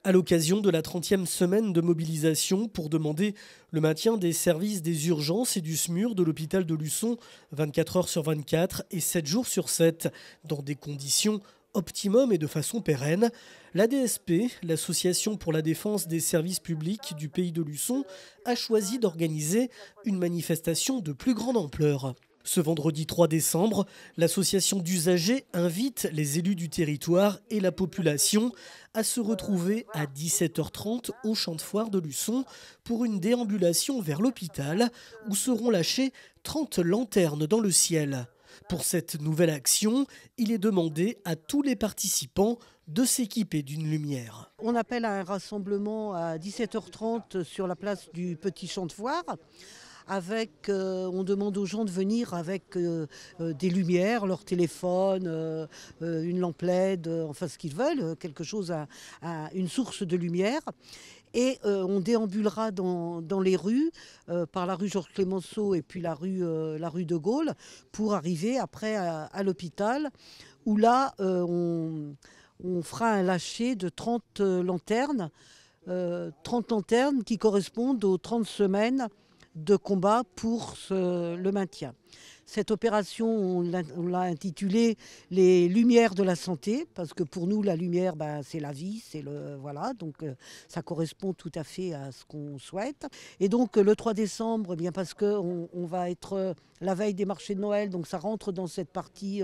À l'occasion de la 30e semaine de mobilisation pour demander le maintien des services des urgences et du SMUR de l'hôpital de Luçon 24 heures sur 24 et 7 jours sur 7 dans des conditions optimum et de façon pérenne, l'ADSP, l'Association pour la défense des services publics du pays de Luçon, a choisi d'organiser une manifestation de plus grande ampleur. Ce vendredi 3 décembre, l'association d'usagers invite les élus du territoire et la population à se retrouver à 17h30 au champ de foire de Luçon pour une déambulation vers l'hôpital où seront lâchées 30 lanternes dans le ciel. Pour cette nouvelle action, il est demandé à tous les participants de s'équiper d'une lumière. On appelle à un rassemblement à 17h30 sur la place du Petit Champ de Foire. On demande aux gens de venir avec des lumières, leur téléphone, une lampe LED, enfin ce qu'ils veulent, quelque chose une source de lumière. Et on déambulera dans les rues, par la rue Georges Clemenceau et puis la rue de Gaulle, pour arriver après à l'hôpital, où là on fera un lâcher de 30 lanternes, 30 lanternes qui correspondent aux 30 semaines de combat pour le maintien. Cette opération, on l'a intitulée « Les lumières de la santé » parce que pour nous, la lumière, c'est la vie, voilà, donc ça correspond tout à fait à ce qu'on souhaite. Et donc le 3 décembre, parce qu'on va être la veille des marchés de Noël, donc ça rentre dans cette partie,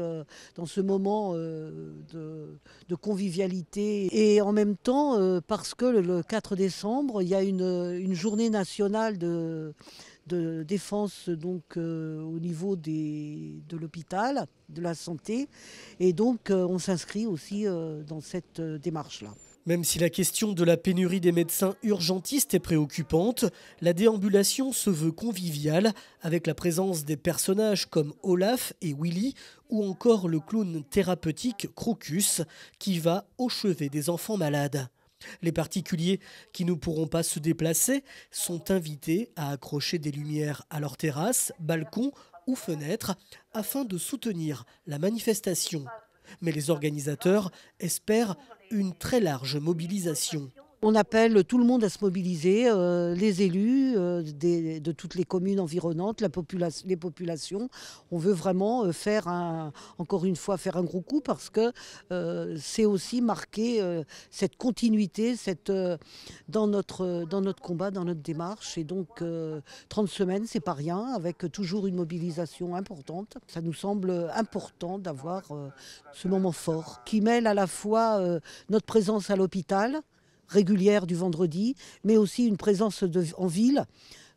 dans ce moment de convivialité. Et en même temps, parce que le 4 décembre, il y a une journée nationale de défense donc au niveau de l'hôpital, de la santé, et donc on s'inscrit aussi dans cette démarche-là. Même si la question de la pénurie des médecins urgentistes est préoccupante, la déambulation se veut conviviale avec la présence des personnages comme Olaf et Willy ou encore le clown thérapeutique Crocus qui va au chevet des enfants malades. Les particuliers qui ne pourront pas se déplacer sont invités à accrocher des lumières à leurs terrasses, balcons ou fenêtres afin de soutenir la manifestation. Mais les organisateurs espèrent une très large mobilisation. On appelle tout le monde à se mobiliser, les élus de toutes les communes environnantes, les populations. On veut vraiment encore une fois faire un gros coup parce que c'est aussi marquer cette continuité dans notre combat, dans notre démarche. Et donc 30 semaines, c'est pas rien, avec toujours une mobilisation importante. Ça nous semble important d'avoir ce moment fort qui mêle à la fois notre présence à l'hôpital, régulière du vendredi, mais aussi une présence en ville,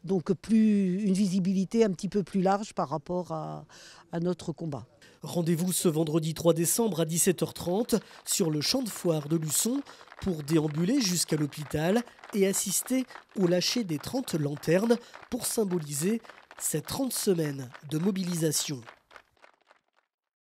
donc une visibilité un petit peu plus large par rapport à notre combat. Rendez-vous ce vendredi 3 décembre à 17h30 sur le champ de foire de Luçon pour déambuler jusqu'à l'hôpital et assister au lâcher des 30 lanternes pour symboliser ces 30 semaines de mobilisation.